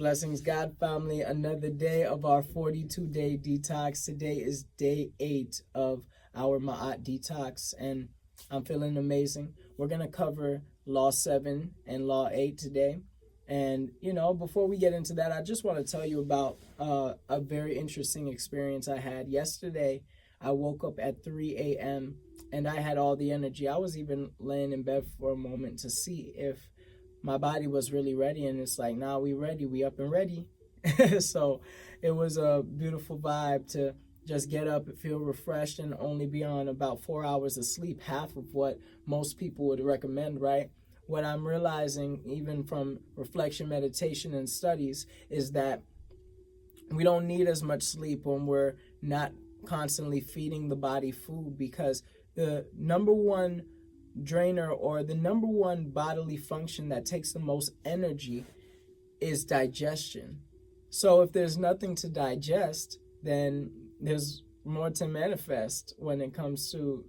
Blessings, God family. Another day of our 42-day detox. Today is day 8 of our Ma'at detox, and I'm feeling amazing. We're going to cover Law 7 and Law 8 today. And, before we get into that, I just want to tell you about a very interesting experience I had. Yesterday, I woke up at 3 a.m. and I had all the energy. I was even laying in bed for a moment to see if my body was really ready, and it's like, nah, we ready, we up and ready. So it was a beautiful vibe to just get up and feel refreshed and only be on about 4 hours of sleep, half of what most people would recommend, right? What I'm realizing, even from reflection, meditation, and studies, is that we don't need as much sleep when we're not constantly feeding the body food, because the number one drainer, or the number one bodily function that takes the most energy, is digestion. So if there's nothing to digest, then there's more to manifest when it comes to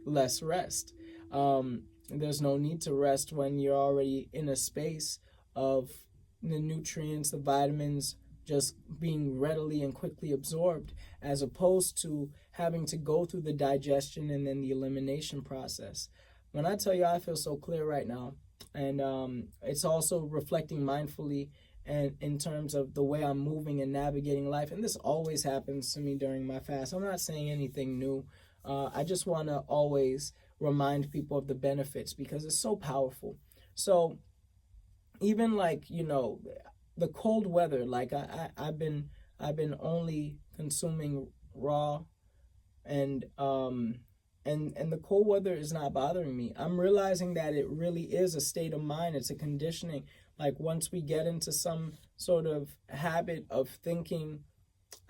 less rest. There's no need to rest when you're already in a space of the nutrients, the vitamins just being readily and quickly absorbed, as opposed to having to go through the digestion and then the elimination process. When I tell you I feel so clear right now, and it's also reflecting mindfully and in terms of the way I'm moving and navigating life. And this always happens to me during my fast. I'm not saying anything new. I just want to always remind people of the benefits, because it's so powerful. So even the cold weather, like I've been only consuming raw, and the cold weather is not bothering me. I'm realizing that it really is a state of mind. It's a conditioning. Like once we get into some sort of habit of thinking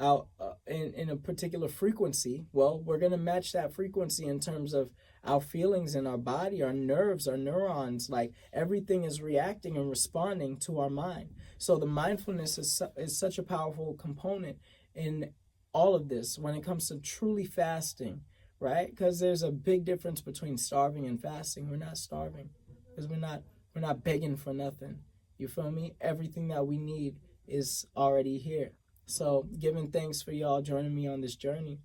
out in a particular frequency, well, we're going to match that frequency in terms of our feelings in our body, our nerves, our neurons. Like everything is reacting and responding to our mind. So the mindfulness is such a powerful component in all of this when it comes to truly fasting. Right? Because there's a big difference between starving and fasting. We're not starving because we're not begging for nothing. You feel me? Everything that we need is already here. So giving thanks for y'all joining me on this journey.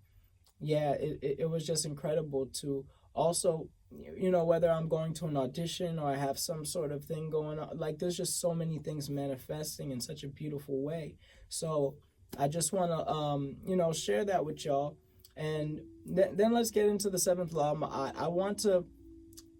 Yeah, it was just incredible to also, whether I'm going to an audition or I have some sort of thing going on, like there's just so many things manifesting in such a beautiful way. So I just want to, share that with y'all. And then let's get into the 7th law of Ma'at. I want to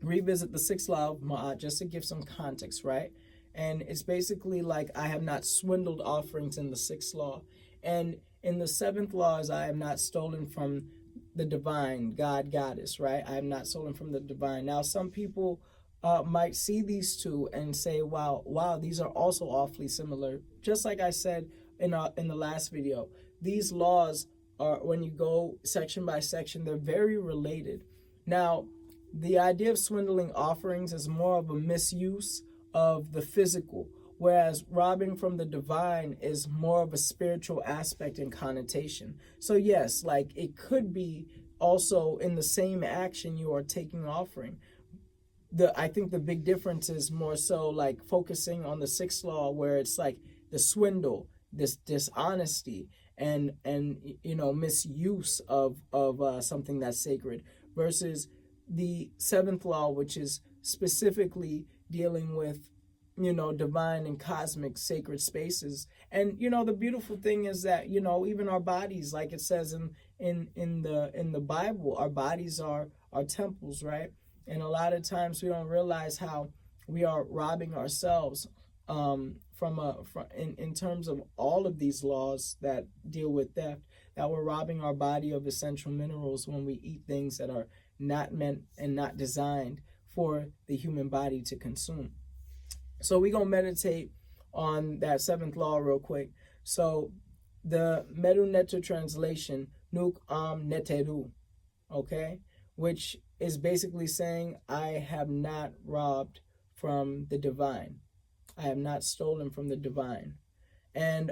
revisit the 6th law of Ma'at just to give some context, right? And it's basically like I have not swindled offerings in the 6th law. And in the 7th law is I have not stolen from the divine, God, goddess, right? I have not stolen from the divine. Now, some people might see these two and say, wow, these are also awfully similar. Just like I said in the last video, these laws are, when you go section by section, they're very related. Now, the idea of swindling offerings is more of a misuse of the physical, whereas robbing from the divine is more of a spiritual aspect and connotation. So yes, like it could be also in the same action you are taking offering. I think the big difference is more so like focusing on the 6th law, where it's like the swindle, this dishonesty, and misuse of something that's sacred, versus the 7th law, which is specifically dealing with divine and cosmic sacred spaces. And the beautiful thing is that even our bodies, like it says in the Bible, our bodies are temples, right? And a lot of times we don't realize how we are robbing ourselves in terms of all of these laws that deal with theft, that we're robbing our body of essential minerals when we eat things that are not meant and not designed for the human body to consume. So we're going to meditate on that 7th law real quick. So the Medu Neter translation, Nuk Am Neteru, okay, which is basically saying, I have not robbed from the divine. I have not stolen from the divine. And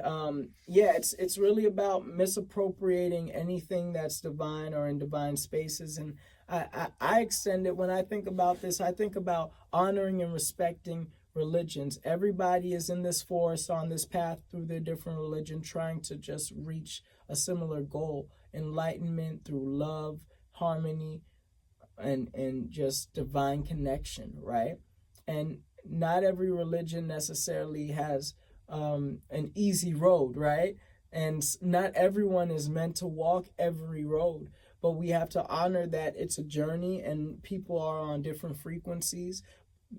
it's really about misappropriating anything that's divine or in divine spaces. And I extend it, when I think about this, I think about honoring and respecting religions. Everybody is in this forest on this path through their different religion, trying to just reach a similar goal: enlightenment through love, harmony, and just divine connection, right? And not every religion necessarily has an easy road, right? And not everyone is meant to walk every road, but we have to honor that it's a journey and people are on different frequencies.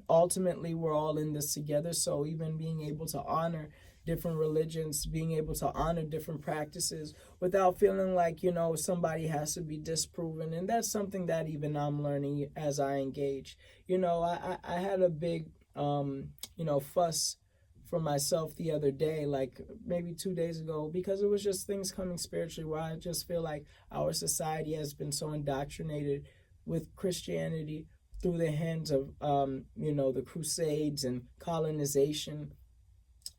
Ultimately, we're all in this together. So even being able to honor different religions, being able to honor different practices without feeling like, somebody has to be disproven. And that's something that even I'm learning as I engage. I had a big, fuss for myself the other day, like maybe 2 days ago, because it was just things coming spiritually where I just feel like our society has been so indoctrinated with Christianity through the hands of, the Crusades and colonization,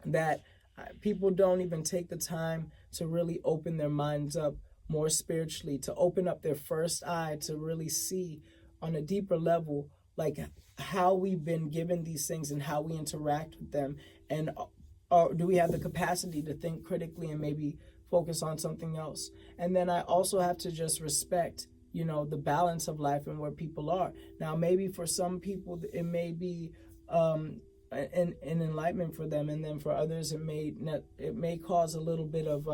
that people don't even take the time to really open their minds up more spiritually, to open up their first eye, to really see on a deeper level, like how we've been given these things and how we interact with them. And do we have the capacity to think critically and maybe focus on something else? And then I also have to just respect, the balance of life and where people are. Now, maybe for some people, it may be an enlightenment for them, and then for others, it may cause a little bit of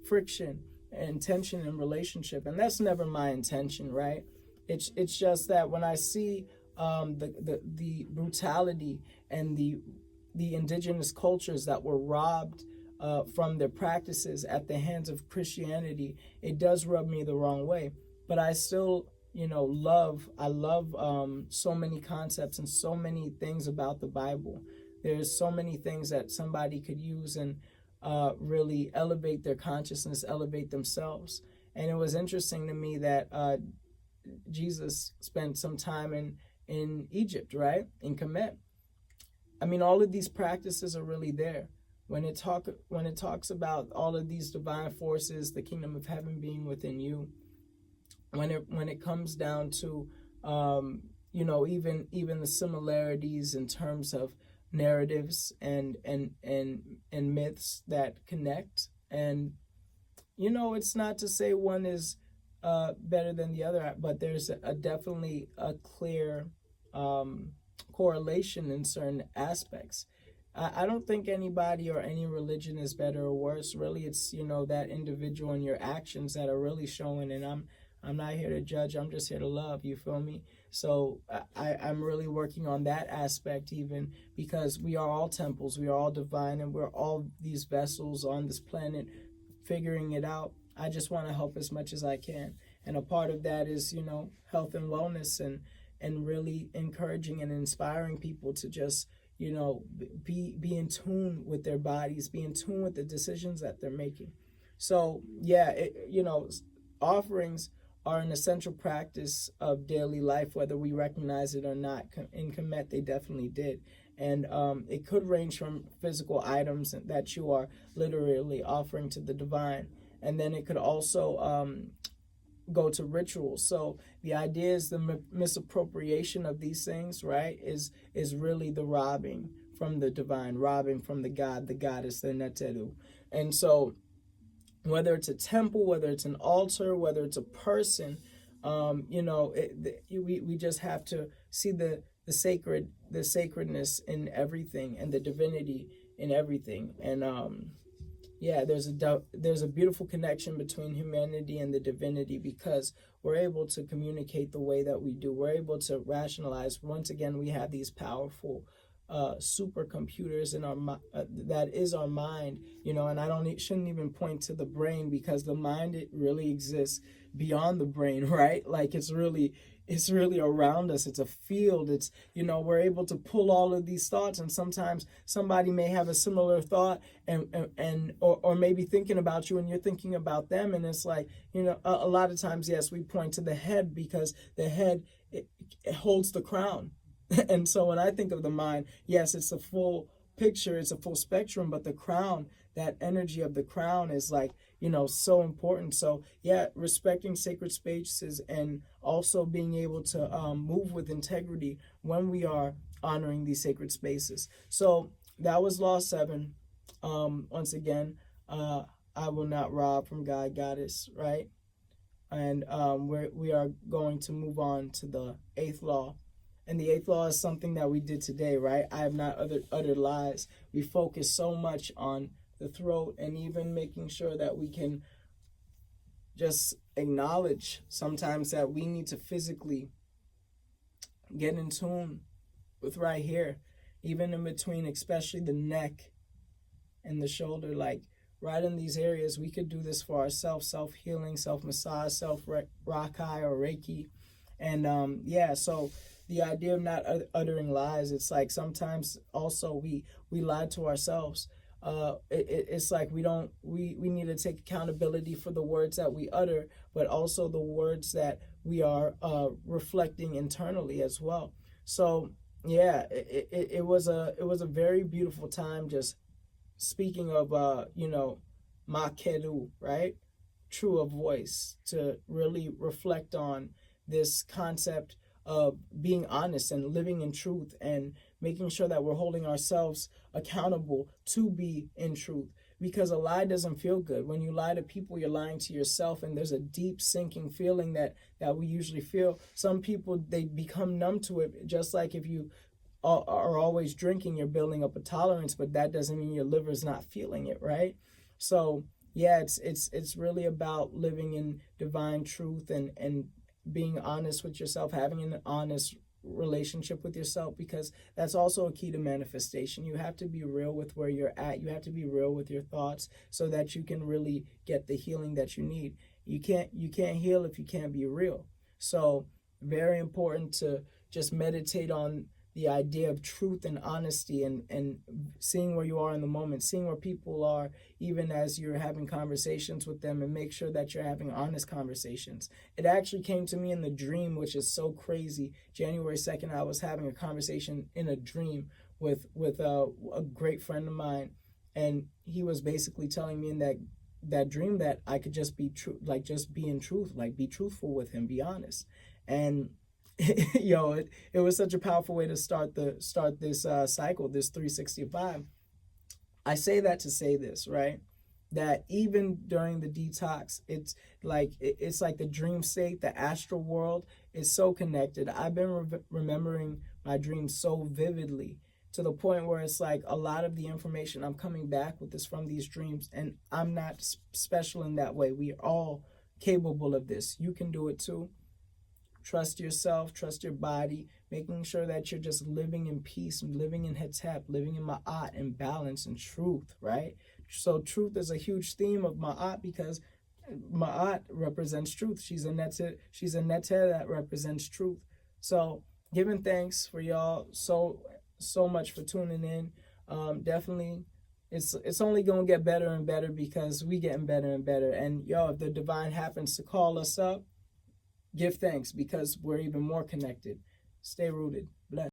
friction and tension in relationship, and that's never my intention, right? It's just that when I see the brutality and the indigenous cultures that were robbed from their practices at the hands of Christianity, it does rub me the wrong way. But I still, love so many concepts and so many things about the Bible. There's so many things that somebody could use and really elevate their consciousness, elevate themselves. And it was interesting to me that Jesus spent some time in Egypt, right? In Kemetic. I mean, all of these practices are really there. When it talks about all of these divine forces, the kingdom of heaven being within you, when it comes down to even the similarities in terms of narratives and myths that connect, and it's not to say one is better than the other, but there's definitely a clear correlation in certain aspects. I don't think anybody or any religion is better or worse. Really, it's that individual and your actions that are really showing. And I'm not here to judge. I'm just here to love. You feel me? So I'm really working on that aspect, even because we are all temples, we are all divine, and we're all these vessels on this planet figuring it out. I just want to help as much as I can. And a part of that is, health and wellness, and really encouraging and inspiring people to just, be in tune with their bodies, be in tune with the decisions that they're making. So, yeah, offerings are an essential practice of daily life, whether we recognize it or not. In Kemet, they definitely did. And it could range from physical items that you are literally offering to the divine. And then it could also go to rituals. So the idea is the misappropriation of these things, right, is really the robbing from the divine, robbing from the God, the goddess, the Neteru. And so whether it's a temple, whether it's an altar, whether it's a person, we just have to see the sacredness in everything and the divinity in everything. And there's a beautiful connection between humanity and the divinity, because we're able to communicate the way that we do. We're able to rationalize. Once again, we have these powerful supercomputers in our that is our mind, and shouldn't even point to the brain, because the mind, it really exists beyond the brain, right? Like it's really around us. It's a field. It's we're able to pull all of these thoughts, and sometimes somebody may have a similar thought or maybe thinking about you, and you're thinking about them, and it's like a lot of times, yes, we point to the head, because the head it holds the crown. And so when I think of the mind, yes, it's a full picture, it's a full spectrum, but the crown, that energy of the crown is like, so important. So yeah, respecting sacred spaces and also being able to move with integrity when we are honoring these sacred spaces. So that was Law 7. Once again, I will not rob from God, Goddess, right? And we are going to move on to the 8th law. And the 8th law is something that we did today, right? I have not uttered lies. We focus so much on the throat, and even making sure that we can just acknowledge sometimes that we need to physically get in tune with right here, even in between, especially the neck and the shoulder, like right in these areas. We could do this for ourselves, self-healing, self-massage, self-rakai or Reiki. And so the idea of not uttering lies, it's like sometimes also we lie to ourselves. It's like we need to take accountability for the words that we utter, but also the words that we are reflecting internally as well. So yeah, it was a very beautiful time, just speaking of makeru, right? True of voice, to really reflect on this concept of being honest and living in truth, and making sure that we're holding ourselves accountable to be in truth. Because a lie doesn't feel good. When you lie to people, you're lying to yourself, and there's a deep sinking feeling that we usually feel. Some people, they become numb to it, just like if you are always drinking, you're building up a tolerance, but that doesn't mean your liver's not feeling it, right? So yeah, it's really about living in divine truth and being honest with yourself, having an honest relationship with yourself, because that's also a key to manifestation. You have to be real with where you're at. You have to be real with your thoughts so that you can really get the healing that you need. You can't heal if you can't be real. So very important to just meditate on the idea of truth and honesty, and seeing where you are in the moment, seeing where people are, even as you're having conversations with them, and make sure that you're having honest conversations. It actually came to me in the dream, which is so crazy. January 2nd, I was having a conversation in a dream with a great friend of mine, and he was basically telling me in that dream that I could just be true, like just be in truth, like be truthful with him, be honest. And it was such a powerful way to start this cycle, this 365. I say that to say this, right? That even during the detox, it's like the dream state, the astral world is so connected. I've been remembering my dreams so vividly, to the point where it's like a lot of the information I'm coming back with is from these dreams, and I'm not special in that way. We are all capable of this. You can do it too. Trust yourself, trust your body, making sure that you're just living in peace, living in hetep, living in ma'at, and balance and truth, right? So truth is a huge theme of ma'at, because ma'at represents truth. She's a neter that represents truth. So giving thanks for y'all so much for tuning in. Definitely, it's only gonna get better and better, because we getting better and better. And if the divine happens to call us up, give thanks, because we're even more connected. Stay rooted. Bless.